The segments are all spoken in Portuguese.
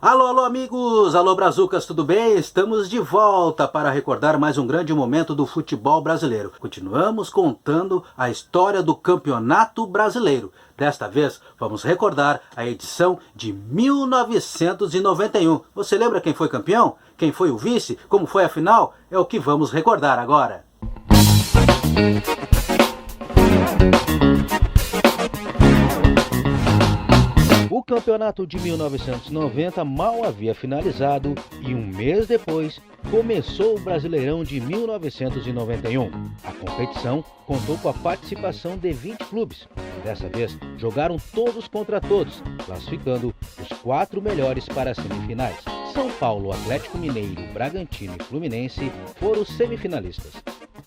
Alô, alô, amigos! Alô, Brazucas, tudo bem? Estamos de volta para recordar mais um grande momento do futebol brasileiro. Continuamos contando a história do Campeonato Brasileiro. Desta vez, vamos recordar a edição de 1991. Você lembra quem foi campeão? Quem foi o vice? Como foi a final? É o que vamos recordar agora. O campeonato de 1990 mal havia finalizado e um mês depois começou o Brasileirão de 1991. A competição contou com a participação de 20 clubes. Dessa vez, jogaram todos contra todos, classificando os 4 melhores para as semifinais. São Paulo, Atlético Mineiro, Bragantino e Fluminense foram os semifinalistas.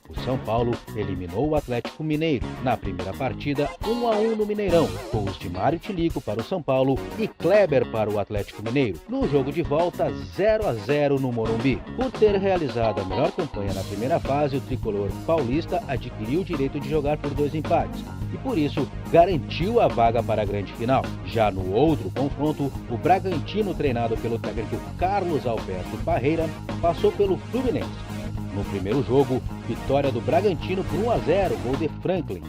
O São Paulo eliminou o Atlético Mineiro na primeira partida 1-1 no Mineirão, gols de Mário Tilico para o São Paulo e Kleber para o Atlético Mineiro. No jogo de volta 0-0 no Morumbi. Por ter realizado a melhor campanha na primeira fase, o tricolor paulista adquiriu o direito de jogar por 2 empates e por isso garantiu a vaga para a grande final. Já no outro confronto, o Bragantino, treinado pelo técnico Carlos Alberto Parreira, passou pelo Fluminense. No primeiro jogo, vitória do Bragantino por 1-0, gol de Franklin.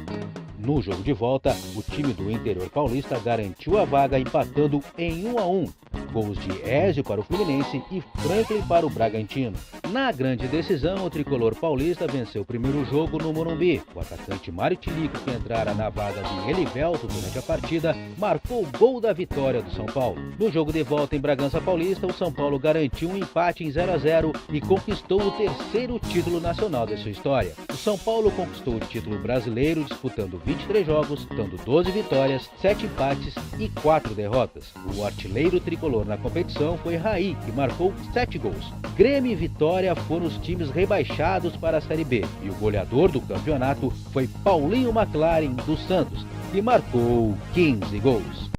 No jogo de volta, o time do interior paulista garantiu a vaga empatando em 1-1. Gols de Ézio para o Fluminense e Franklin para o Bragantino. Na grande decisão, o tricolor paulista venceu o primeiro jogo no Morumbi. O atacante Mário Tilico, que entrara na vaga de Elivelto durante a partida, marcou o gol da vitória do São Paulo. No jogo de volta em Bragança Paulista, o São Paulo garantiu um empate em 0-0 e conquistou o terceiro título nacional de sua história. O São Paulo conquistou o título brasileiro disputando 23 jogos, dando 12 vitórias, 7 empates e 4 derrotas. O artilheiro tricolor na competição foi Raí, que marcou 7 gols. Grêmio e Vitória foram os times rebaixados para a Série B, e o goleador do campeonato foi Paulinho McLaren do Santos, que marcou 15 gols.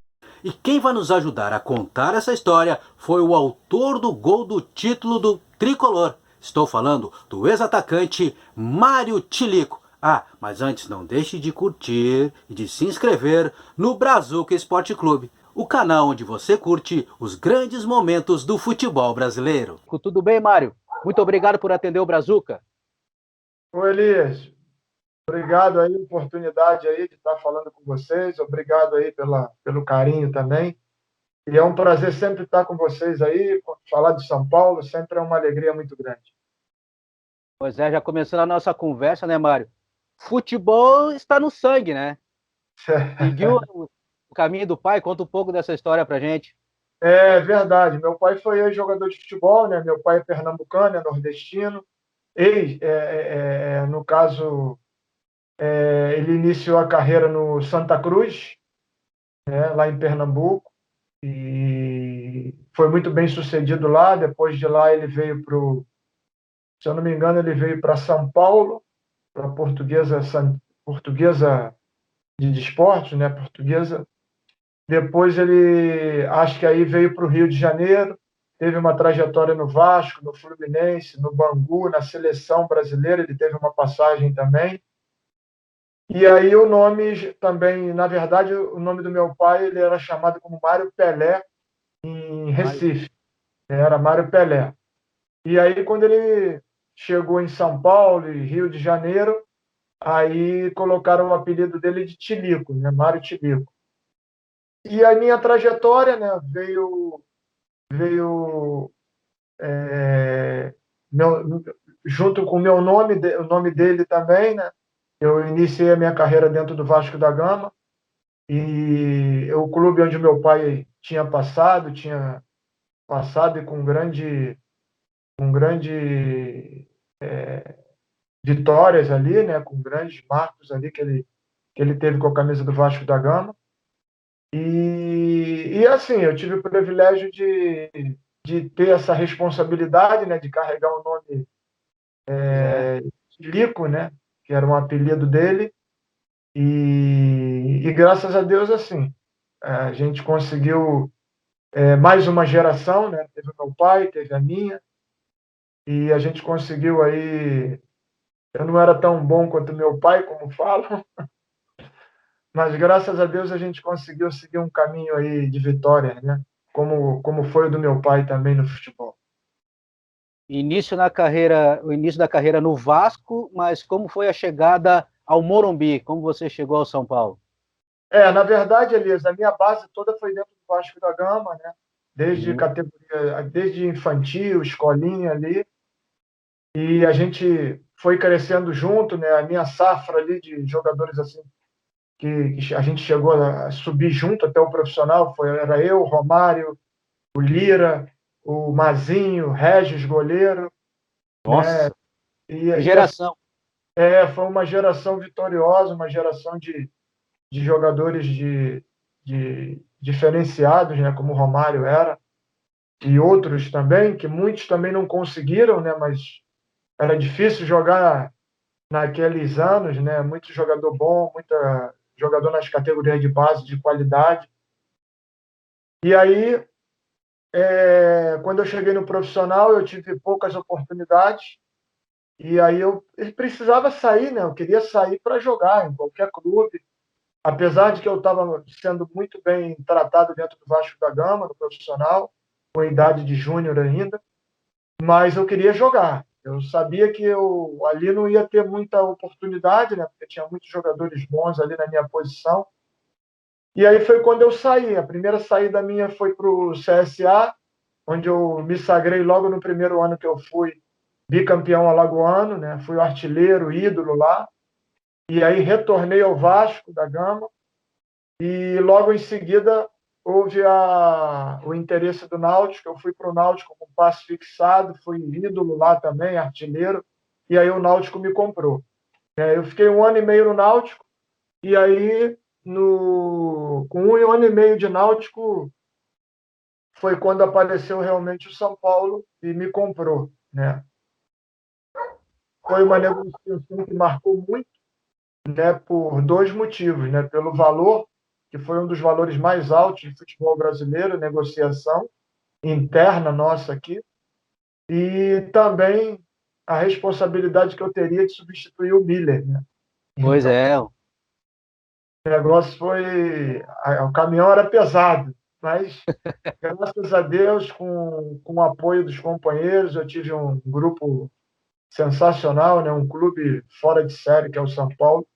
E quem vai nos ajudar a contar essa história foi o autor do gol do título do tricolor. Estou falando do ex-atacante Mário Tilico. Mas antes não deixe de curtir e de se inscrever no Brazuca Esporte Clube, o canal onde você curte os grandes momentos do futebol brasileiro. Tudo bem, Mário? Muito obrigado por atender o Brazuca. Oi, Elias. Obrigado aí, oportunidade aí de estar falando com vocês. Obrigado aí pelo carinho também. E é um prazer sempre estar com vocês aí, falar de São Paulo, sempre é uma alegria muito grande. Pois é, já começando a nossa conversa, né, Mário? Futebol está no sangue, né? Seguiu o caminho do pai? Conta um pouco dessa história pra gente. É verdade. Meu pai foi jogador de futebol, né? Meu pai é pernambucano, é nordestino. No caso, ele iniciou a carreira no Santa Cruz, né, lá em Pernambuco, e foi muito bem sucedido lá. Depois de lá, ele veio para se eu não me engano, ele veio para São Paulo, para a Portuguesa de Desportos, né? Portuguesa. Depois ele, acho que aí veio para o Rio de Janeiro, teve uma trajetória no Vasco, no Fluminense, no Bangu, na seleção brasileira, ele teve uma passagem também. E aí o nome também, na verdade, o nome do meu pai, ele era chamado como Mário Pelé em Recife, era Mário Pelé. E aí quando ele chegou em São Paulo e Rio de Janeiro, aí colocaram o apelido dele de Tilico, né? Mário Tilico. E a minha trajetória, né, veio meu, junto com o meu nome, o nome dele também, né? Eu iniciei a minha carreira dentro do Vasco da Gama e o clube onde meu pai tinha passado e com grande vitórias ali, né? Com grandes marcos ali que ele teve com a camisa do Vasco da Gama. E assim, eu tive o privilégio de ter essa responsabilidade, né, de carregar o nome Lico, né, que era um apelido dele, e graças a Deus, assim, a gente conseguiu mais uma geração, né, teve o meu pai, teve a minha, e a gente conseguiu aí, eu não era tão bom quanto meu pai, como falam, mas graças a Deus a gente conseguiu seguir um caminho aí de vitória, né? como foi o do meu pai também no futebol. O início da carreira no Vasco, mas como foi a chegada ao Morumbi? Como você chegou ao São Paulo? Na verdade, Elias, a minha base toda foi dentro do Vasco da Gama, né? Desde Uhum. categoria, desde infantil, escolinha ali, e a gente foi crescendo junto, né? A minha safra ali de jogadores assim que a gente chegou a subir junto até o profissional era eu, o Romário, o Lira, o Mazinho, o Regis, goleiro, né? Nossa, E, que e assim, geração. foi uma geração vitoriosa, uma geração de jogadores de diferenciados, né? Como o Romário era, e outros também, que muitos também não conseguiram, né? Mas era difícil jogar naqueles anos, né? Muito jogador bom, muita jogador nas categorias de base de qualidade. E aí, quando eu cheguei no profissional, eu tive poucas oportunidades. E aí eu precisava sair, né? Eu queria sair para jogar em qualquer clube. Apesar de que eu estava sendo muito bem tratado dentro do Vasco da Gama, no profissional, com idade de júnior ainda, mas eu queria jogar. Eu sabia que eu ali não ia ter muita oportunidade, né? Porque tinha muitos jogadores bons ali na minha posição. E aí foi quando eu saí. A primeira saída minha foi para o CSA, onde eu me sagrei logo no primeiro ano que eu fui bicampeão alagoano, né? Fui o artilheiro, ídolo lá. E aí retornei ao Vasco da Gama e logo em seguida houve o interesse do Náutico. Eu fui para o Náutico com passe fixado, fui ídolo lá também, artilheiro. E aí o Náutico me comprou. Eu fiquei um ano e meio no Náutico e aí com um ano e meio de Náutico foi quando apareceu realmente o São Paulo e me comprou, né? Foi uma negociação que marcou muito, né, por dois motivos, né? Pelo valor, que foi um dos valores mais altos de futebol brasileiro, negociação interna nossa aqui, e também a responsabilidade que eu teria de substituir o Miller, né? Pois Então, é, o negócio o caminhão era pesado, mas graças a Deus, com o apoio dos companheiros, eu tive um grupo sensacional, né? Um clube fora de série, que é o São Paulo,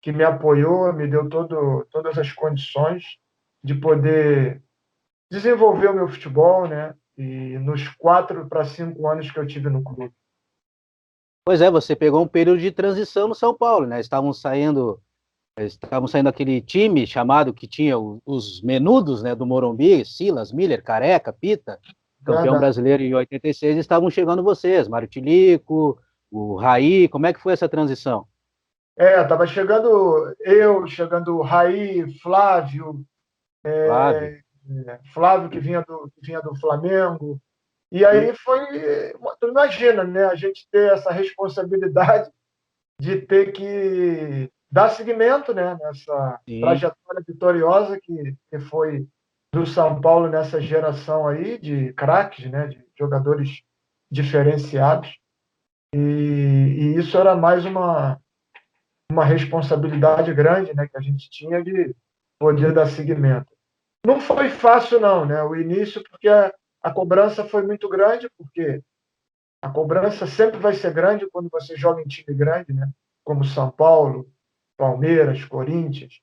que me apoiou, me deu todas as condições de poder desenvolver o meu futebol, né? E nos 4 para 5 anos que eu tive no clube. pois é, você pegou um período de transição no São Paulo, né? Estavam saindo aquele time chamado que tinha os menudos, né, do Morumbi, Silas, Miller, Careca, Pita, campeão Verdade. brasileiro em 86, e estavam chegando vocês, Mário Tilico, o Raí, como é que foi essa transição? Tava chegando o Raí, Flávio, Flávio. Flávio que vinha do Flamengo. E aí tu imagina, né? A gente ter essa responsabilidade de ter que dar seguimento, né, nessa Sim. trajetória vitoriosa que foi do São Paulo nessa geração aí de craques, né, de jogadores diferenciados. E isso era mais uma responsabilidade grande, né, que a gente tinha de poder dar seguimento. Não foi fácil, não, né, o início, porque a cobrança foi muito grande, porque a cobrança sempre vai ser grande quando você joga em time grande, né? Como São Paulo, Palmeiras, Corinthians.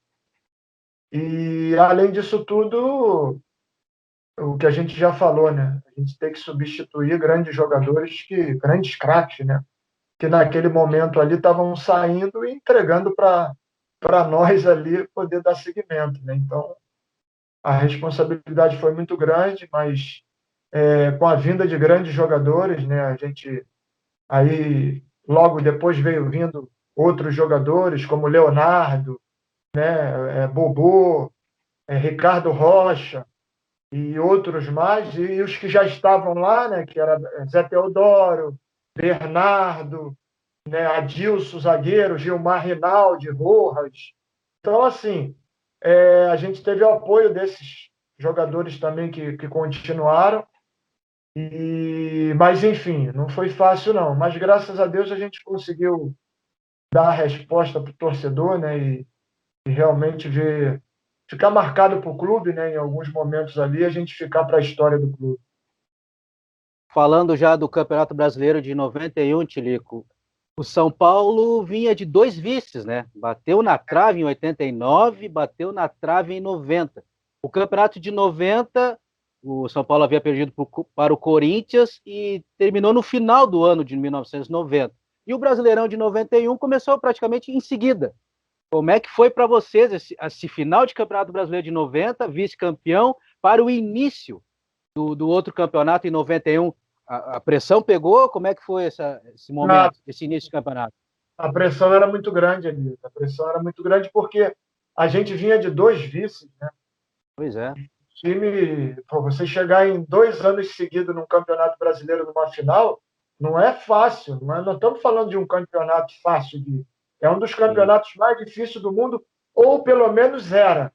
E, além disso tudo, o que a gente já falou, né? A gente tem que substituir grandes jogadores, grandes craques, né? Que naquele momento ali estavam saindo e entregando para nós ali poder dar seguimento, né? Então, a responsabilidade foi muito grande, mas com a vinda de grandes jogadores, né? A gente aí logo depois veio vindo outros jogadores como Leonardo, né, Bobô, Ricardo Rocha e outros mais, e os que já estavam lá, né, que era Zé Teodoro, Bernardo, né, Adilson, zagueiro, Gilmar Rinaldi, Rojas. Então, assim, a gente teve o apoio desses jogadores também que continuaram, mas, enfim, não foi fácil, não. Mas, graças a Deus, a gente conseguiu dar a resposta para o torcedor, né? E realmente ver ficar marcado para o clube, né? Em alguns momentos ali, a gente ficar para a história do clube. Falando já do Campeonato Brasileiro de 91, Tilico, o São Paulo vinha de 2 vices, né? Bateu na trave em 89, bateu na trave em 90. O campeonato de 90, o São Paulo havia perdido para o Corinthians e terminou no final do ano de 1990. E o Brasileirão de 91 começou praticamente em seguida. Como é que foi para vocês esse final de Campeonato Brasileiro de 90, vice-campeão, para o início do outro campeonato em 91? A pressão pegou? Como é que foi esse A, momento, esse início de campeonato? a pressão era muito grande ali. A pressão era muito grande porque a gente vinha de 2 vices, né? Pois é. Time, pô, você chegar em 2 anos seguidos num campeonato brasileiro, numa final, não é fácil. Não estamos falando de um campeonato fácil. É um dos Sim. campeonatos mais difíceis do mundo, ou pelo menos era,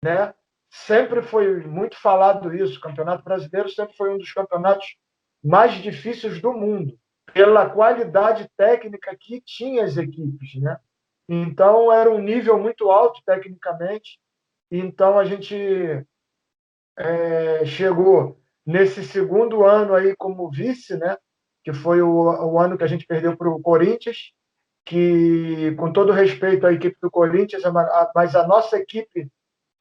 né? Sempre foi muito falado isso. O Campeonato Brasileiro sempre foi um dos campeonatos mais difíceis do mundo, pela qualidade técnica que tinha as equipes, né? Então era um nível muito alto tecnicamente. Então a gente chegou nesse segundo ano aí como vice, né? Que foi o ano que a gente perdeu para o Corinthians, que, com todo respeito à equipe do Corinthians, mas a nossa equipe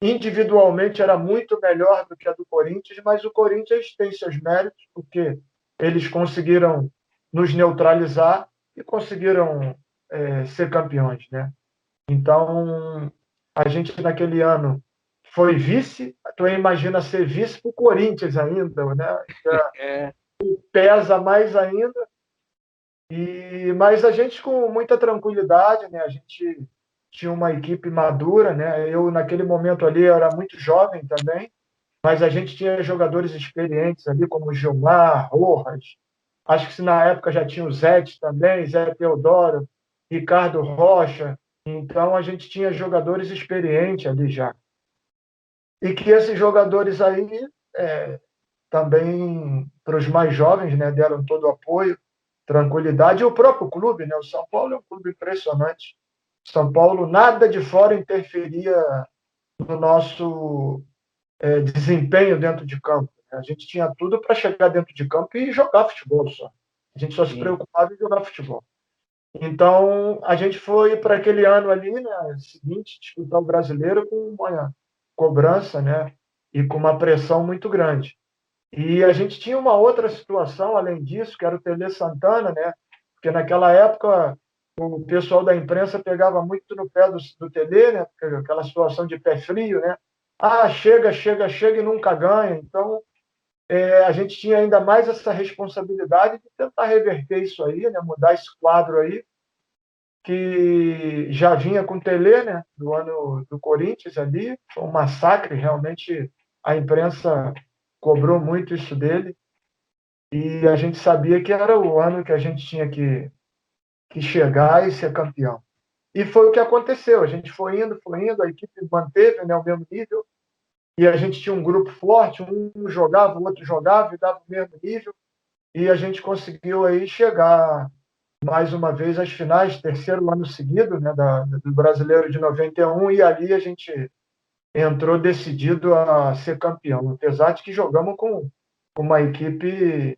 individualmente era muito melhor do que a do Corinthians, mas o Corinthians tem seus méritos, porque eles conseguiram nos neutralizar e conseguiram ser campeões, né? Então, a gente naquele ano foi vice, tu imagina ser vice para o Corinthians ainda, né? É, Pesa mais ainda. Mas a gente com muita tranquilidade, né? A gente tinha uma equipe madura, né? Eu naquele momento ali eu era muito jovem também, mas a gente tinha jogadores experientes ali como o Gilmar, Rojas. Acho que se na época já tinha o Zete também, Zé Teodoro, Ricardo Rocha. Então a gente tinha jogadores experientes ali já. E que esses jogadores aí também para os mais jovens, né, deram todo o apoio, tranquilidade, e o próprio clube, né, o São Paulo é um clube impressionante. São Paulo, nada de fora interferia no nosso desempenho dentro de campo. A gente tinha tudo para chegar dentro de campo e jogar futebol só. A gente só se sim. preocupava em jogar futebol. Então, a gente foi para aquele ano ali, né, seguinte, disputar o brasileiro com uma cobrança, né, e com uma pressão muito grande. E a gente tinha uma outra situação, além disso, que era o Tele Santana, né? Porque naquela época o pessoal da imprensa pegava muito no pé do Tele, né? Aquela situação de pé frio, né? Ah, chega, chega, chega e nunca ganha. Então, a gente tinha ainda mais essa responsabilidade de tentar reverter isso aí, né? Mudar esse quadro aí, que já vinha com o Tele, né? Do ano do Corinthians ali. Foi um massacre, realmente a imprensa cobrou muito isso dele. E a gente sabia que era o ano que a gente tinha que chegar e ser campeão. E foi o que aconteceu. A gente foi indo, a equipe manteve, né, o mesmo nível, e a gente tinha um grupo forte, um jogava, o outro jogava e dava o mesmo nível, e a gente conseguiu aí chegar mais uma vez às finais, terceiro ano seguido, né, do Brasileiro de 91, e ali a gente entrou decidido a ser campeão, apesar de que jogamos com uma equipe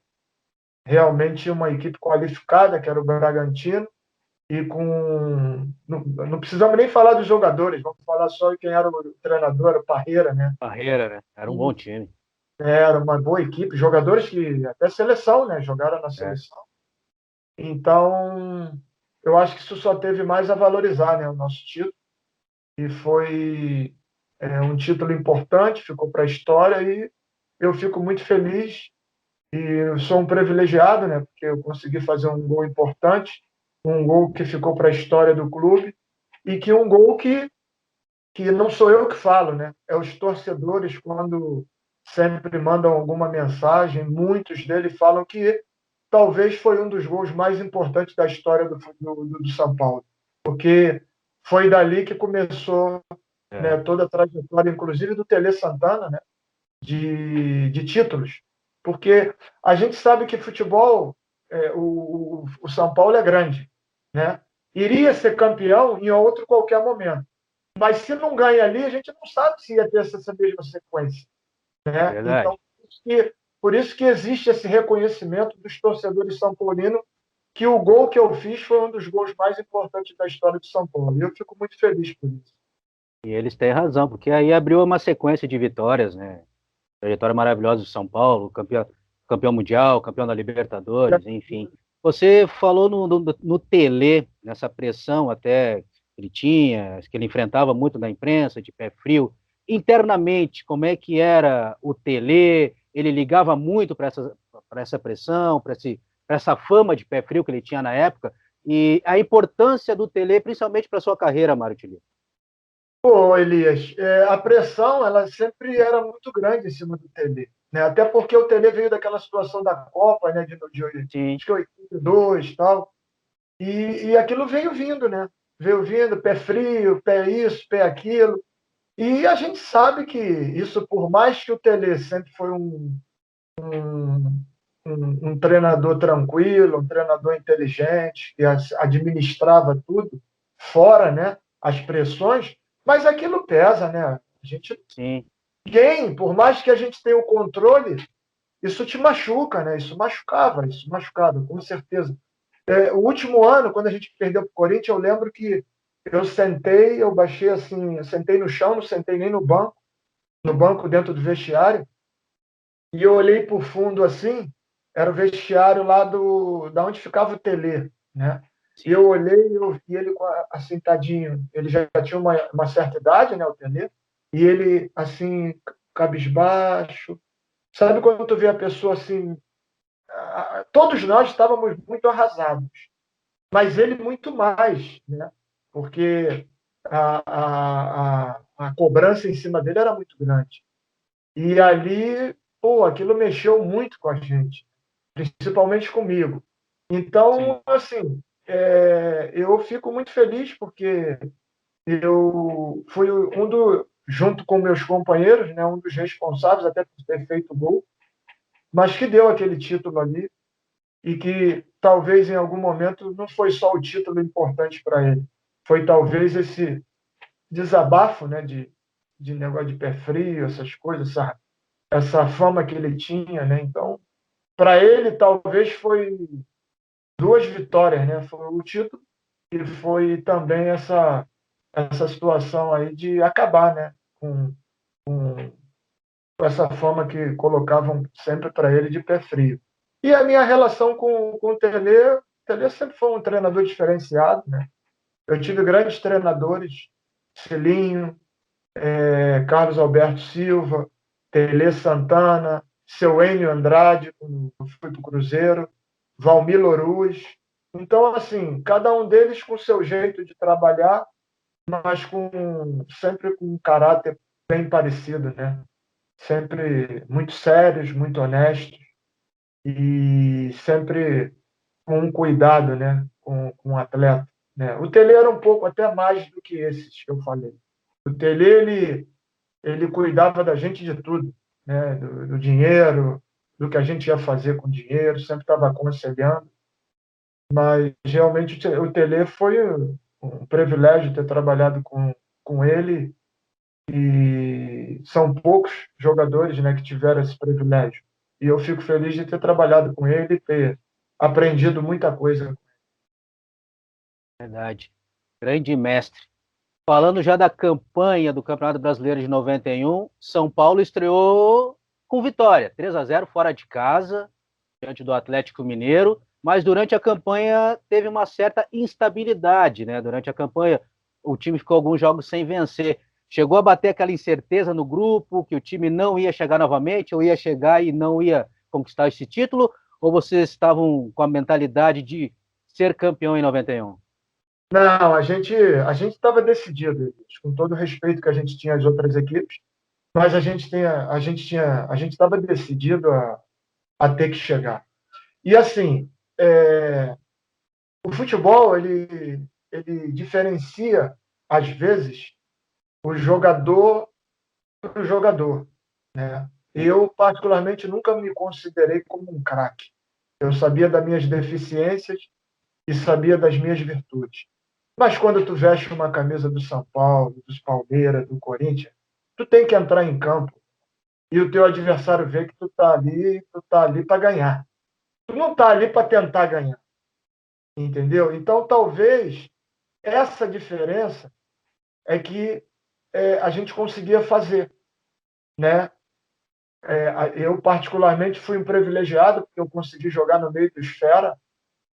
realmente uma equipe qualificada, que era o Bragantino, e com. Não precisamos nem falar dos jogadores, vamos falar só de quem era o treinador, o Parreira, né? Barreira, né? Era um bom time. Era uma boa equipe, jogadores que até seleção, né? Jogaram na É. seleção. Então, eu acho que isso só teve mais a valorizar, né? O nosso título. E foi um título importante, ficou para a história e eu fico muito feliz. E eu sou um privilegiado, né? Porque eu consegui fazer um gol importante, um gol que ficou para a história do clube e que um gol que não sou eu que falo, né? É os torcedores quando sempre mandam alguma mensagem, muitos deles falam que talvez foi um dos gols mais importantes da história do São Paulo, porque foi dali que começou, né, É. toda a trajetória, inclusive do Tele Santana, né? De títulos, porque a gente sabe que futebol, o São Paulo é grande, né? Iria ser campeão em outro qualquer momento, Mas se não ganha ali, a gente não sabe se ia ter essa mesma sequência, né? Verdade. Então, por isso que existe esse reconhecimento dos torcedores são paulinos que o gol que eu fiz foi um dos gols mais importantes da história de São Paulo. E eu fico muito feliz por isso. E eles têm razão, porque aí abriu uma sequência de vitórias, né? Trajetória maravilhosa do São Paulo, campeão mundial, campeão da Libertadores, enfim. Você falou no Tele, nessa pressão até que ele tinha, que ele enfrentava muito na imprensa, de pé frio. Internamente, como é que era o Tele? Ele ligava muito para essa pressão, para essa fama de pé frio que ele tinha na época, e a importância do Tele, principalmente para sua carreira, Mário Tilly. Pô, Elias, a pressão ela sempre era muito grande em cima do Tele, né? Até porque o Tele veio daquela situação da Copa, né, Sim, acho que 82 e tal, e aquilo veio vindo, né? Veio vindo, pé frio, pé isso, pé aquilo. E a gente sabe que isso, por mais que o Tele sempre foi um treinador tranquilo, um treinador inteligente, que administrava tudo, fora, né, as pressões, mas aquilo pesa, né? A gente, sim, por mais que a gente tenha o controle, isso te machuca, né? Isso machucava, com certeza. O último ano, quando a gente perdeu para o Corinthians, eu lembro que eu baixei assim, eu sentei no chão, não sentei nem no banco dentro do vestiário, e eu olhei para o fundo assim, era o vestiário lá da onde ficava o Tele, né? E sim. eu olhei e eu vi ele assim, tadinho. Ele já tinha uma certa idade, né, o Tele, e ele assim, cabisbaixo. Sabe quando tu vê a pessoa assim, todos nós estávamos muito arrasados, mas ele muito mais, né? Porque a cobrança em cima dele era muito grande. E ali, pô, aquilo mexeu muito com a gente, principalmente comigo. Sim. Então, assim, eu fico muito feliz porque eu fui junto com meus companheiros, né, um dos responsáveis até por ter feito o gol, mas que deu aquele título ali e que talvez em algum momento não foi só o título importante para ele, foi talvez esse desabafo, né, de negócio de pé frio, essas coisas, essa fama que ele tinha, né? Então, para ele talvez foi duas vitórias, né? Foi o título e foi também essa situação aí de acabar, né? Com essa fama que colocavam sempre para ele de pé frio. E a minha relação com o Tele sempre foi um treinador diferenciado, né? Eu tive grandes treinadores, Celinho, Carlos Alberto Silva, Tele Santana, seu Enio Andrade, quando eu fui para o Cruzeiro, Valmir Louruz. Então, assim, cada um deles com seu jeito de trabalhar, mas sempre com um caráter bem parecido, né? Sempre muito sérios, muito honestos e sempre com um cuidado, né? Com o atleta. Né? O Tele era um pouco até mais do que esses que eu falei. O Tele, ele cuidava da gente de tudo, né? Do dinheiro, do que a gente ia fazer com o dinheiro, sempre estava aconselhando, mas realmente o Tele foi um privilégio ter trabalhado com ele e são poucos jogadores, né, que tiveram esse privilégio. E eu fico feliz de ter trabalhado com ele e ter aprendido muita coisa. Verdade. Grande mestre. Falando já da campanha do Campeonato Brasileiro de 91, São Paulo estreou com vitória, 3-0 fora de casa, diante do Atlético Mineiro, mas durante a campanha teve uma certa instabilidade, né? Durante a campanha, o time ficou alguns jogos sem vencer. Chegou a bater aquela incerteza no grupo que o time não ia chegar novamente, ou ia chegar e não ia conquistar esse título, ou vocês estavam com a mentalidade de ser campeão em 91? Não, a gente estava decidido, com todo o respeito que a gente tinha às outras equipes, mas a gente estava decidido a ter que chegar. E assim, o futebol ele diferencia às vezes o jogador do jogador, né? Sim, Eu particularmente nunca me considerei como um craque. Eu sabia das minhas deficiências e sabia das minhas virtudes. Mas quando tu veste uma camisa do São Paulo, dos Palmeiras, do Corinthians, tu tem que entrar em campo e o teu adversário vê que tu tá ali para ganhar. Tu não tá ali para tentar ganhar, entendeu? Então, talvez essa diferença é que a gente conseguia fazer, né? Eu, particularmente, fui um privilegiado, porque eu consegui jogar no meio do Esfera,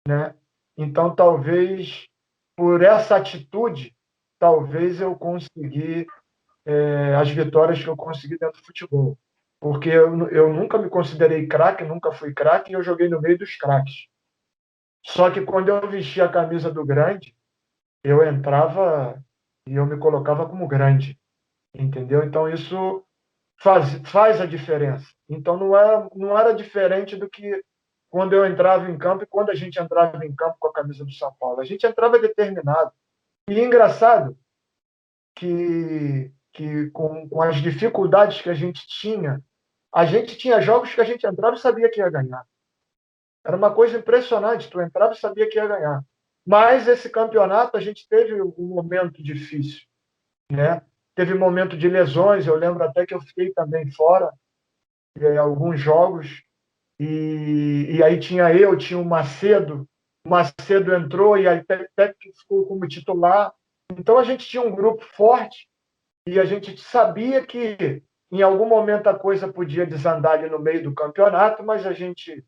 né? Então, talvez, por essa atitude, talvez eu consegui as vitórias que eu consegui dentro do futebol. Porque eu nunca me considerei craque, nunca fui craque, e eu joguei no meio dos craques. Só que quando eu vestia a camisa do grande, eu entrava e eu me colocava como grande, entendeu? Então, isso faz a diferença. Então não era diferente do que quando eu entrava em campo e quando a gente entrava em campo com a camisa do São Paulo. A gente entrava determinado. E é engraçado que com as dificuldades que a gente tinha jogos que a gente entrava e sabia que ia ganhar. Era uma coisa impressionante. Tu entrava e sabia que ia ganhar. Mas esse campeonato a gente teve um momento difícil, né? Teve momento de lesões. Eu lembro até que eu fiquei também fora alguns jogos, e aí tinha o Macedo. O Macedo entrou e aí até que ficou como titular. Então a gente tinha um grupo forte e a gente sabia que em algum momento a coisa podia desandar ali no meio do campeonato, mas a gente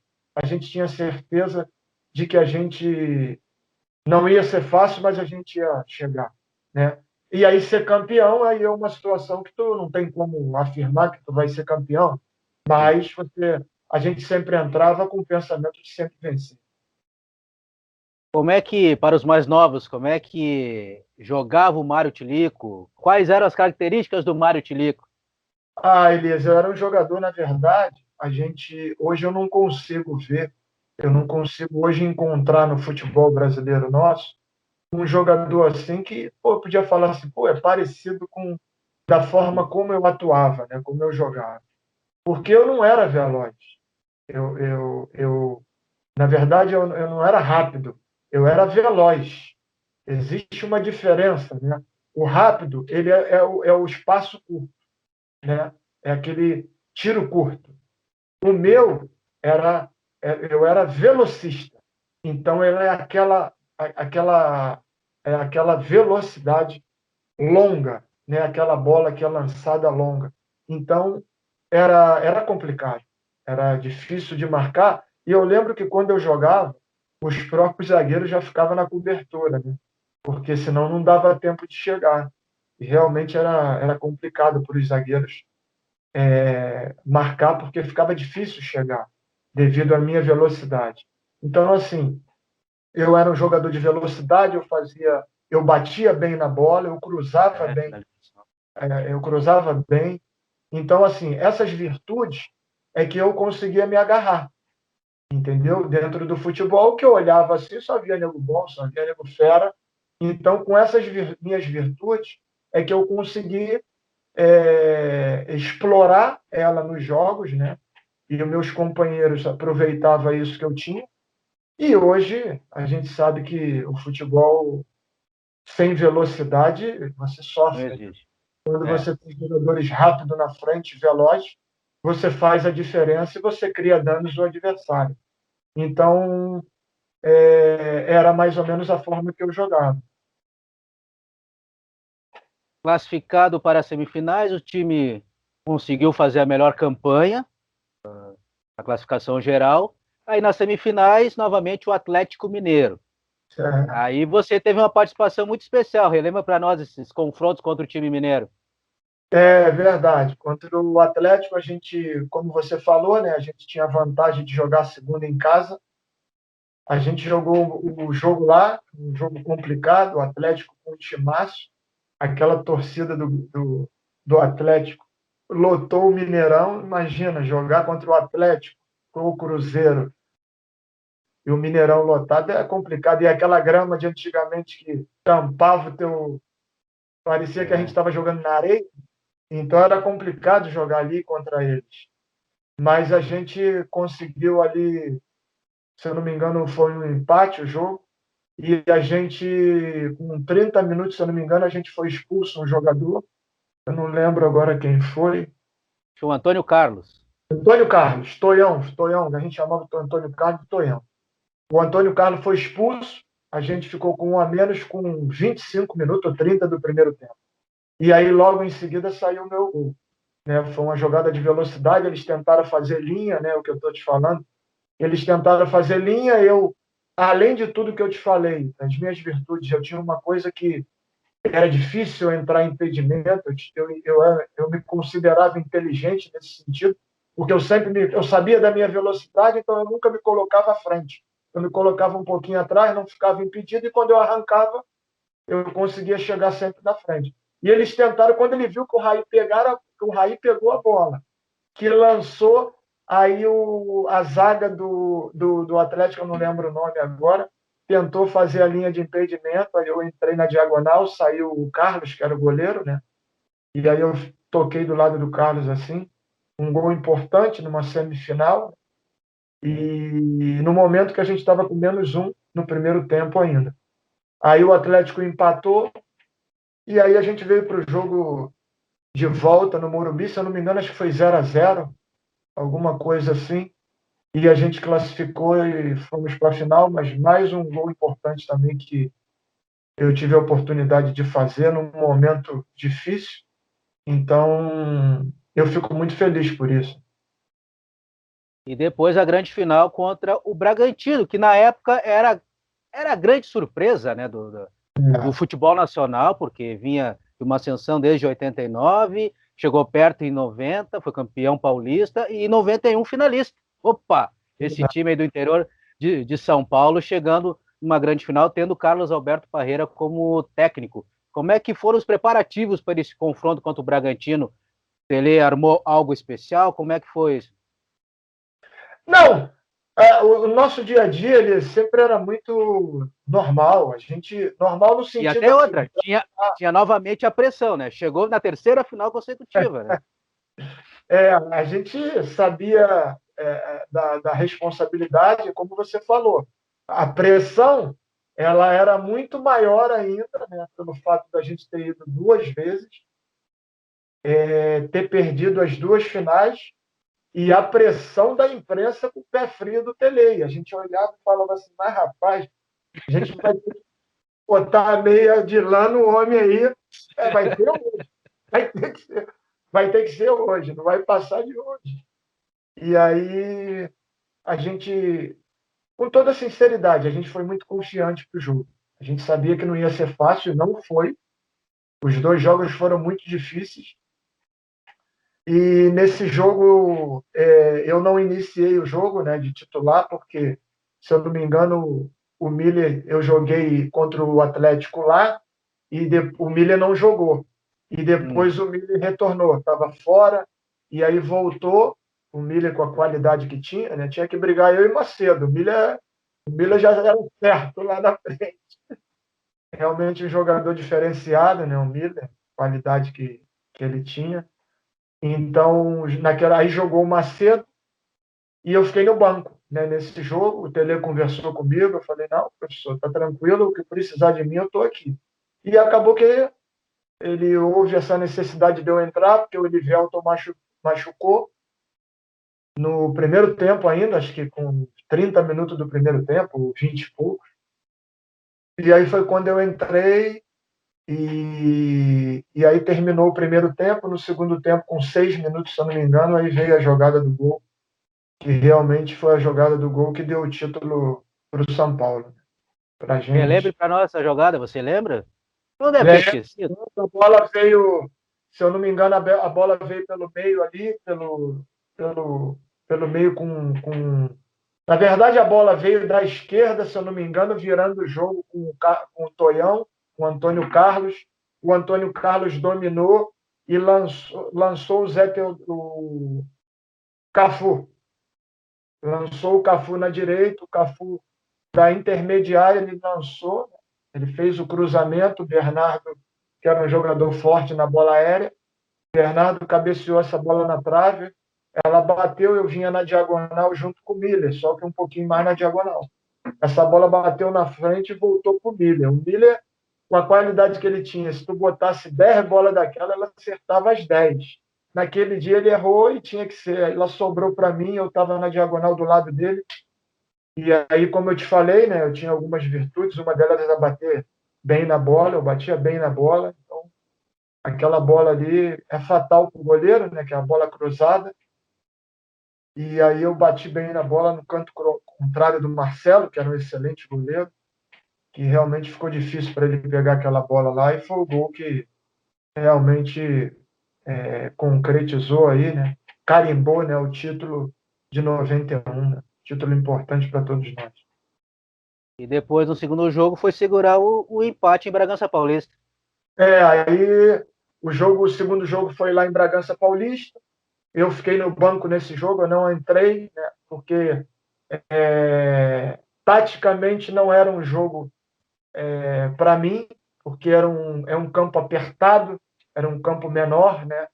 tinha certeza de que a gente não ia ser fácil, mas a gente ia chegar, né? E aí ser campeão aí é uma situação que tu não tem como afirmar que tu vai ser campeão, mas a gente sempre entrava com o pensamento de sempre vencer. Como é que, para os mais novos, como é que jogava o Mário Tilico? Quais eram as características do Mário Tilico? Ah, Elias, eu era um jogador, na verdade, hoje eu não consigo hoje encontrar no futebol brasileiro nosso um jogador assim que, pô, eu podia falar assim, pô, é parecido com da forma como eu atuava, né, como eu jogava. Porque eu não era veloz. Eu na verdade, eu não era rápido, eu era veloz. Existe uma diferença, né? O rápido, ele é o espaço curto, né? É aquele tiro curto. O meu eu era velocista. Então, ele é aquela velocidade longa, né? Aquela bola que é lançada longa. Então, era complicado, era difícil de marcar. E eu lembro que quando eu jogava, os próprios zagueiros já ficavam na cobertura, né? Porque senão não dava tempo de chegar. E realmente era complicado para os zagueiros marcar, porque ficava difícil chegar, devido à minha velocidade. Então, assim, eu era um jogador de velocidade, eu batia bem na bola, eu cruzava bem. Então, assim, essas virtudes é que eu conseguia me agarrar, entendeu? Dentro do futebol, que eu olhava assim, só via nego bom, só via nego fera. Então, com essas minhas virtudes, é que eu consegui explorar ela nos jogos, né? E os meus companheiros aproveitavam isso que eu tinha. E hoje a gente sabe que o futebol sem velocidade você Não sofre. existe. Quando É. você tem jogadores rápidos na frente, velozes, você faz a diferença e você cria danos ao adversário. Então, era mais ou menos a forma que eu jogava. Classificado para as semifinais, o time conseguiu fazer a melhor campanha, a classificação geral. Aí nas semifinais, novamente o Atlético Mineiro. Aí você teve uma participação muito especial. Relembra para nós esses confrontos contra o time mineiro. É verdade. Contra o Atlético, a gente, como você falou, né, a gente tinha a vantagem de jogar a segunda em casa. A gente jogou o jogo lá, um jogo complicado, o Atlético com o timaço. Aquela torcida do Atlético lotou o Mineirão. Imagina, jogar contra o Atlético ou o Cruzeiro e o Mineirão lotado é complicado. E aquela grama de antigamente que tampava o teu. Parecia que a gente estava jogando na areia, então era complicado jogar ali contra eles. Mas a gente conseguiu ali, se eu não me engano, foi um empate o jogo. e a gente, com 30 minutos, se eu não me engano, a gente foi expulso um jogador, eu não lembro agora quem foi. O Antônio Carlos. Antônio Carlos, Toião, a gente chamava o Antônio Carlos de Toião. O Antônio Carlos foi expulso, a gente ficou com um a menos com 25 minutos ou 30 do primeiro tempo. E aí, logo em seguida, saiu o meu gol. Né? Foi uma jogada de velocidade, eles tentaram fazer linha, né? O que eu estou te falando. Eles tentaram fazer linha, eu, além de tudo que eu te falei, as minhas virtudes, eu tinha uma coisa que era difícil entrar em impedimento, eu me considerava inteligente nesse sentido, porque eu sabia da minha velocidade, então eu nunca me colocava à frente. Eu me colocava um pouquinho atrás, não ficava impedido, e quando eu arrancava, eu conseguia chegar sempre na frente. E eles tentaram, quando ele viu que o Raí pegou a bola, que lançou, aí a zaga do Atlético, eu não lembro o nome agora, tentou fazer a linha de impedimento, aí eu entrei na diagonal, saiu o Carlos, que era o goleiro, né? E aí eu toquei do lado do Carlos assim, um gol importante numa semifinal, e no momento que a gente estava com -1 no primeiro tempo ainda. Aí o Atlético empatou, e aí a gente veio para o jogo de volta no Morumbi, se eu não me engano, acho que foi 0-0, alguma coisa assim. E a gente classificou e fomos para a final, mas mais um gol importante também que eu tive a oportunidade de fazer num momento difícil. Então, eu fico muito feliz por isso. E depois a grande final contra o Bragantino, que na época era a grande surpresa, né, do futebol nacional, porque vinha de uma ascensão desde 89, chegou perto em 90, foi campeão paulista, e em 91 finalista. Opa, esse time aí do interior de São Paulo chegando numa grande final, tendo Carlos Alberto Parreira como técnico. Como é que foram os preparativos para esse confronto contra o Bragantino? Ele armou algo especial? Como é que foi isso? Não, o nosso dia a dia ele sempre era muito normal. A gente normal no E sentido até assim. outra, tinha novamente a pressão, né? Chegou na terceira final consecutiva, né? A gente sabia da responsabilidade, como você falou. A pressão ela era muito maior ainda, né, pelo fato da gente ter ido duas vezes, ter perdido as duas finais, e a pressão da imprensa com o pé frio do Tele. A gente olhava e falava assim, mas rapaz, a gente vai ter que botar a meia de lã no homem aí, vai ter hoje, vai ter que ser, vai ter que ser hoje, não vai passar de hoje. E aí a gente, com toda sinceridade, a gente foi muito confiante para o jogo. A gente sabia que não ia ser fácil, não foi. Os dois jogos foram muito difíceis. E nesse jogo, eu não iniciei o jogo, né, de titular, porque, se eu não me engano, o Miller, eu joguei contra o Atlético lá, e o Miller não jogou. E depois o Miller retornou, estava fora, e aí voltou, o Miller com a qualidade que tinha, né, tinha que brigar eu e Macedo. O Miller já era certo lá na frente. Realmente um jogador diferenciado, né, o Miller, qualidade que ele tinha. Então, aí jogou o Macedo e eu fiquei no banco, né, nesse jogo. O Tele conversou comigo, eu falei, não, professor, está tranquilo, o que precisar de mim, eu estou aqui. E acabou que ele houve essa necessidade de eu entrar, porque o Elivelton machucou no primeiro tempo ainda, acho que com 30 minutos do primeiro tempo, 20 e poucos. E aí foi quando eu entrei, e aí terminou o primeiro tempo. No segundo tempo, com 6 minutos, se eu não me engano, aí veio a jogada do gol, que realmente foi a jogada do gol que deu o título para o São Paulo, para a Relembre gente. para nós essa jogada, você lembra? Não deve ter Né? esquecido. A bola veio, se eu não me engano, a bola veio pelo meio ali, pelo, pelo meio com. Na verdade, a bola veio da esquerda, se eu não me engano, virando o jogo com o Toião, com o Antônio Carlos. O Antônio Carlos dominou e lançou o Cafu. Lançou o Cafu na direita, o Cafu da intermediária ele lançou, ele fez o cruzamento, o Bernardo, que era um jogador forte na bola aérea, o Bernardo cabeceou essa bola na trave, ela bateu, eu vinha na diagonal junto com o Miller, só que um pouquinho mais na diagonal. essa bola bateu na frente e voltou para o Miller. O Miller, com a qualidade que ele tinha, se tu botasse 10 bolas daquela, ela acertava as 10. Naquele dia ele errou e tinha que ser. Ela sobrou para mim, eu estava na diagonal do lado dele. E aí, como eu te falei, né, eu tinha algumas virtudes, uma delas era bater bem na bola, eu batia bem na bola. Então, aquela bola ali é fatal para o goleiro, né, que é a bola cruzada. E aí eu bati bem na bola no canto contrário do Marcelo, que era um excelente goleiro, que realmente ficou difícil para ele pegar aquela bola lá, e foi o gol que realmente concretizou aí, né? Carimbou, né, o título de 91, né? Título importante para todos nós. E depois, no segundo jogo, foi segurar o empate em Bragança Paulista. Aí o segundo jogo foi lá em Bragança Paulista. Eu fiquei no banco nesse jogo, eu não entrei, né, porque taticamente não era um jogo para mim, porque é um campo apertado, era um campo menor, né?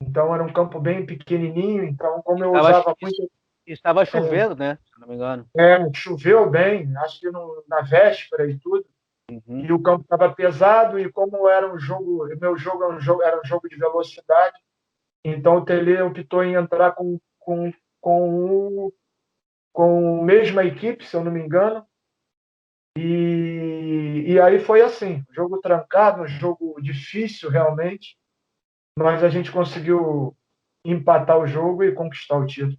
Então era um campo bem pequenininho, então como eu Estava, usava muito, estava chovendo, né? Se não me engano. choveu bem, acho que na véspera e tudo, Uhum. e o campo estava pesado, e como era um jogo, meu jogo, era um jogo de velocidade, então o Tele optou em entrar com, com a mesma equipe, se eu não me engano, e aí foi assim, jogo trancado, um jogo difícil realmente, mas a gente conseguiu empatar o jogo e conquistar o título.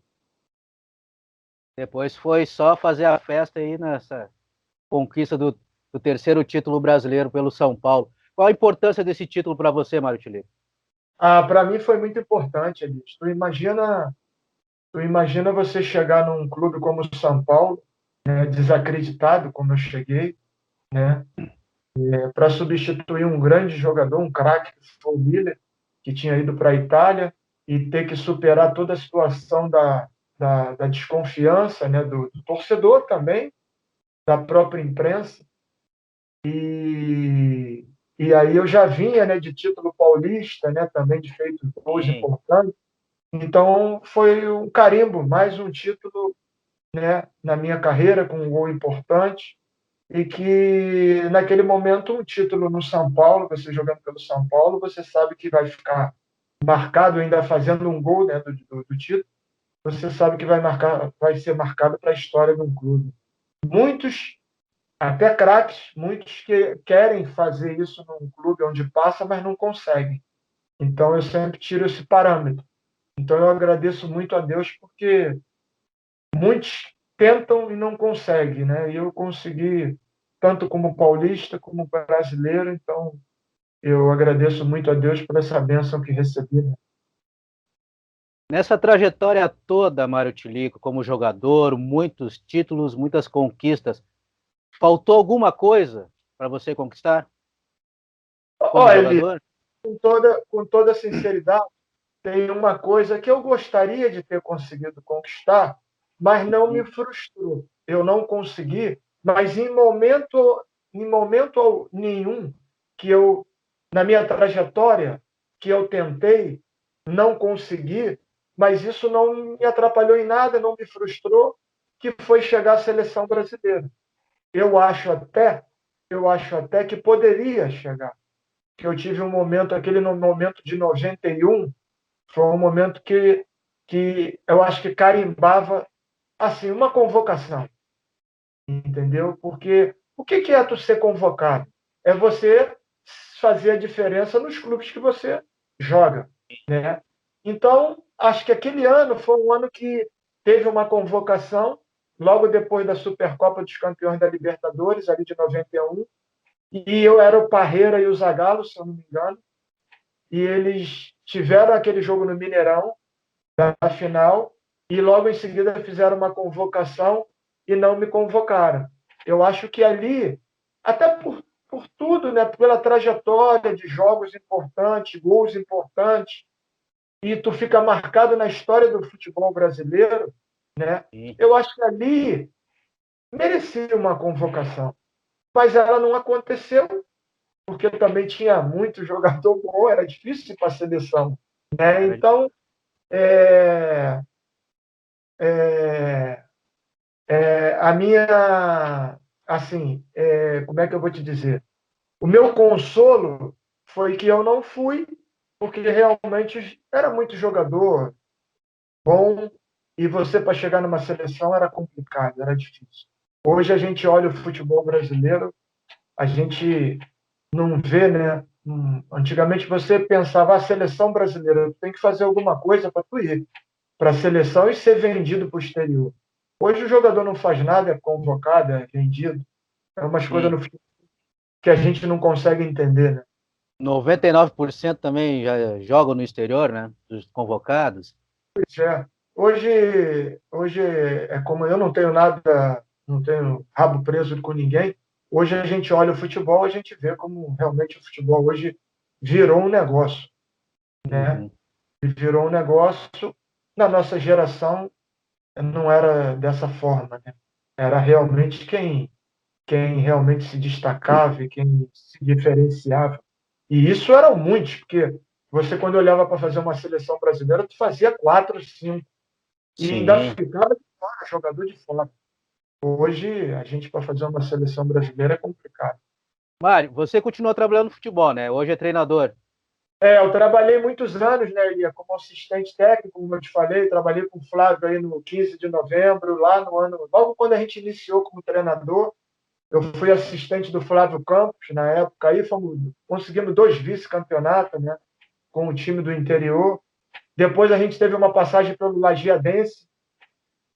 Depois foi só fazer a festa aí nessa conquista do terceiro título brasileiro pelo São Paulo. Qual a importância desse título para você, Mário Tilico? Para mim foi muito importante, Elis. Tu imagina você chegar num clube como o São Paulo, né, desacreditado como eu cheguei, né, para substituir um grande jogador, um craque, que foi o Miller, que tinha ido para a Itália, e ter que superar toda a situação da desconfiança, né, do torcedor também, da própria imprensa. E, e aí eu já vinha, né, de título paulista, né, também de feito gols Sim. importantes. Então foi um carimbo, mais um título, né, na minha carreira com um gol importante, e que naquele momento um título no São Paulo, você jogando pelo São Paulo, você sabe que vai ficar marcado, ainda fazendo um gol, né, do título, você sabe que vai ser marcado para a história de um clube. Muitos, até craques, muitos que querem fazer isso num clube onde passa, mas não conseguem. Então eu sempre tiro esse parâmetro. Então eu agradeço muito a Deus, porque muitos tentam e não conseguem, né? E eu consegui, tanto como paulista como brasileiro, então eu agradeço muito a Deus por essa bênção que recebi, né? Nessa trajetória toda, Mário Tilico, como jogador, muitos títulos, muitas conquistas, faltou alguma coisa para você conquistar como Olha, Eli, jogador? com toda sinceridade, tem uma coisa que eu gostaria de ter conseguido conquistar, mas não me Uhum. frustrou. Eu não consegui, mas em momento nenhum que eu, na minha trajetória, que eu tentei, não consegui, mas isso não me atrapalhou em nada, não me frustrou, que foi chegar à seleção brasileira. Eu acho até, eu acho até que poderia chegar, que eu tive um momento, aquele momento de 91, foi um momento que eu acho que carimbava assim uma convocação, entendeu? Porque o que é tu ser convocado? É você fazer a diferença nos clubes que você joga, né? Então, acho que aquele ano foi um ano que teve uma convocação logo depois da Supercopa dos Campeões da Libertadores, ali de 91, e eu era o Parreira e o Zagallo, se eu não me engano, e eles tiveram aquele jogo no Mineirão, da final, e logo em seguida fizeram uma convocação e não me convocaram. Eu acho que ali, até por tudo, né, pela trajetória de jogos importantes, gols importantes, e tu fica marcado na história do futebol brasileiro, né? Sim. Eu acho que ali merecia uma convocação, mas ela não aconteceu, porque também tinha muito jogador bom, era difícil para a seleção, né? Era Então, é, a minha, assim, como é que eu vou te dizer? O meu consolo foi que eu não fui, porque realmente era muito jogador bom, e você, para chegar numa seleção, era complicado, era difícil. Hoje a gente olha o futebol brasileiro, a gente não vê, né? Antigamente você pensava, a seleção brasileira tem que fazer alguma coisa para tu ir para a seleção e ser vendido para o exterior. Hoje o jogador não faz nada, é convocado, é vendido. É umas coisas Sim. no futebol que a gente não consegue entender, né? 99% também já jogam no exterior, né? Dos convocados. Pois é. Hoje é como eu não tenho nada, não tenho rabo preso com ninguém. Hoje a gente olha o futebol, a gente vê como realmente o futebol hoje virou um negócio, né? Uhum. Virou um negócio. Na nossa geração não era dessa forma, né? Era realmente quem realmente se destacava e quem se diferenciava. E isso eram muitos, porque você, quando olhava para fazer uma seleção brasileira, tu fazia 4, 5, e ainda Sim. ficava de fora, jogador de fora. Hoje, a gente, para fazer uma seleção brasileira, é complicado. Mário, você continua trabalhando no futebol, né? Hoje é treinador. Eu trabalhei muitos anos, né, Elia, como assistente técnico, como eu te falei, trabalhei com o Flávio aí no 15 de novembro, lá no ano, logo quando a gente iniciou como treinador. Eu fui assistente do Flávio Campos na época, aí conseguimos 2 vice-campeonatos, né, com o time do interior. Depois a gente teve uma passagem pelo Lagiadense,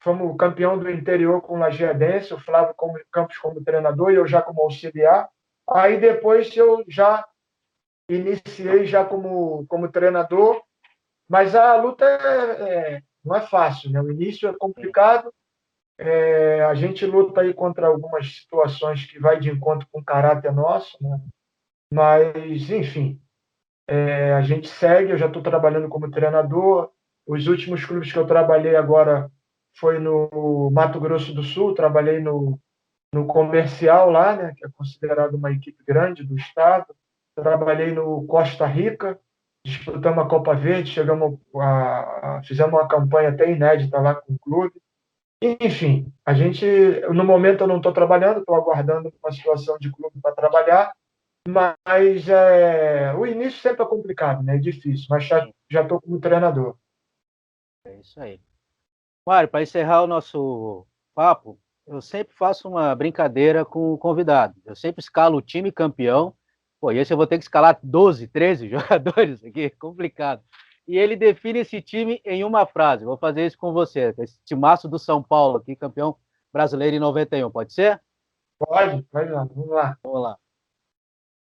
fomos campeão do interior com o Lagiadense, o Flávio Campos como treinador e eu já como auxiliar. Aí depois eu já iniciei já como treinador, mas a luta não é fácil, né? O início é Sim. complicado, a gente luta aí contra algumas situações que vai de encontro com o caráter nosso, né? Mas, enfim, a gente segue. Eu já estou trabalhando como treinador. Os últimos clubes que eu trabalhei agora foi no Mato Grosso do Sul, trabalhei no Comercial lá, né, que é considerado uma equipe grande do estado. Trabalhei no Costa Rica, disputamos a Copa Verde, fizemos uma campanha até inédita lá com o clube. Enfim, no momento eu não estou trabalhando, estou aguardando uma situação de clube para trabalhar, mas o início sempre é complicado, né? É difícil, mas já estou como treinador. É isso aí. Mário, para encerrar o nosso papo, eu sempre faço uma brincadeira com o convidado. Eu sempre escalo o time campeão. Pô, e esse eu vou ter que escalar 12, 13 jogadores aqui, é complicado. E ele define esse time em uma frase. Vou fazer isso com você. Esse timaço do São Paulo aqui, campeão brasileiro em 91. Pode ser? Pode lá, vamos lá. Vamos lá.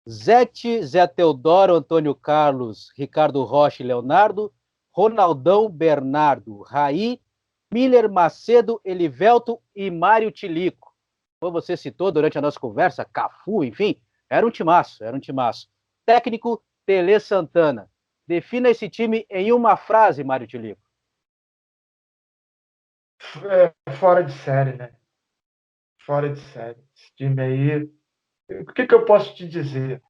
Zete, Zé Teodoro, Antônio Carlos, Ricardo Rocha e Leonardo, Ronaldão, Bernardo, Raí, Miller, Macedo, Elivelto e Mário Tilico. Como você citou durante a nossa conversa, Cafu, enfim, era um timaço, era um timaço. Técnico, Tele Santana. Defina esse time em uma frase, Mário Tilico. Fora de série, né? Fora de série. Esse time aí. O que eu posso te dizer?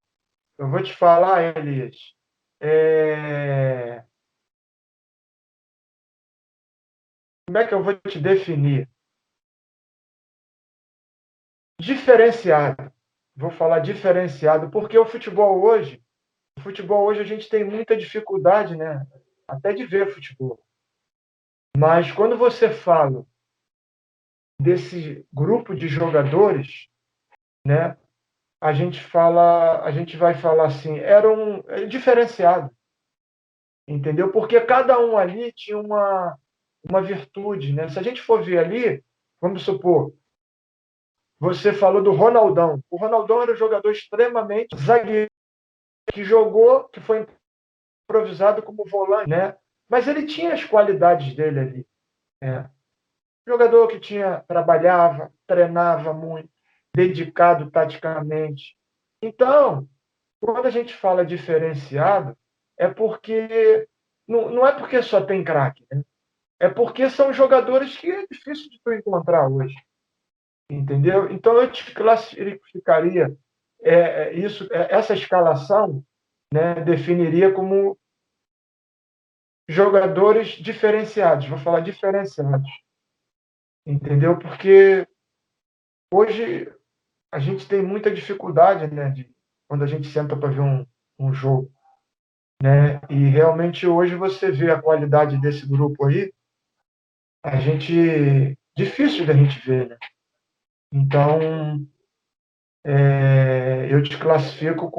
Eu vou te falar, Elias. É, Como é que eu vou te definir? Diferenciado. Vou falar diferenciado, porque o futebol hoje a gente tem muita dificuldade, né? Até de ver futebol. Mas quando você fala desse grupo de jogadores, né? A gente vai falar assim, era diferenciado, entendeu? Porque cada um ali tinha uma virtude, né? Se a gente for ver ali, vamos supor, você falou do Ronaldão. O Ronaldão era um jogador extremamente zagueiro, que foi improvisado como volante, né? Mas ele tinha as qualidades dele ali, né? Jogador que trabalhava, treinava muito, dedicado taticamente. Então, quando a gente fala diferenciado, é porque não é porque só tem craque, né? É porque são jogadores que é difícil de tu encontrar hoje, entendeu? Então eu te classificaria essa escalação, né, definiria como jogadores diferenciados. Vou falar diferenciados, entendeu? Porque Hoje a gente tem muita dificuldade, né, quando a gente senta para ver um jogo, né? E realmente hoje você vê a qualidade desse grupo aí, a gente difícil da gente ver, né? Então, eu te classifico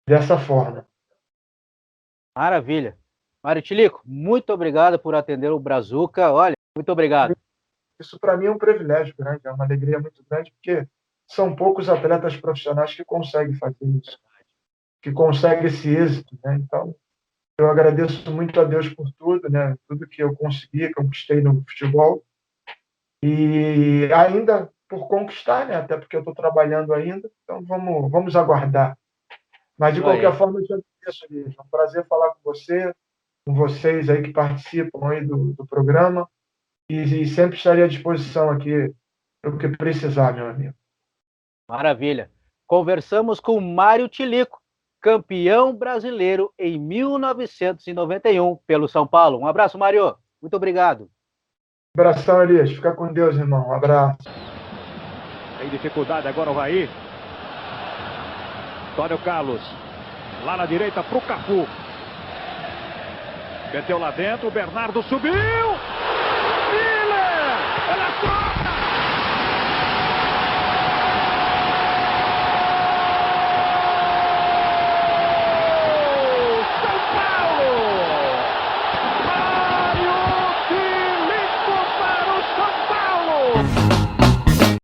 dessa forma. Maravilha. Mário Tilico, muito obrigado por atender o Brazuca. Olha, muito obrigado. Isso para mim é um privilégio grande, é uma alegria muito grande, porque são poucos atletas profissionais que conseguem fazer isso, que conseguem esse êxito, né? Então, eu agradeço muito a Deus por tudo, né? Tudo que eu consegui, conquistei no futebol e ainda por conquistar, né? Até porque eu estou trabalhando ainda, então vamos aguardar. Mas de qualquer forma, eu te agradeço, Elias. É um prazer falar com você, com vocês aí que participam aí do programa e sempre estarei à disposição aqui para o que precisar, meu amigo. Maravilha. Conversamos com Mário Tilico, campeão brasileiro em 1991 pelo São Paulo. Um abraço, Mário. Muito obrigado. Abração, Elias. Fica com Deus, irmão. Um abraço. Tem dificuldade agora o Raí. Antônio Carlos. Lá na direita pro Cafu. Meteu lá dentro, o Bernardo subiu. Miller! Ela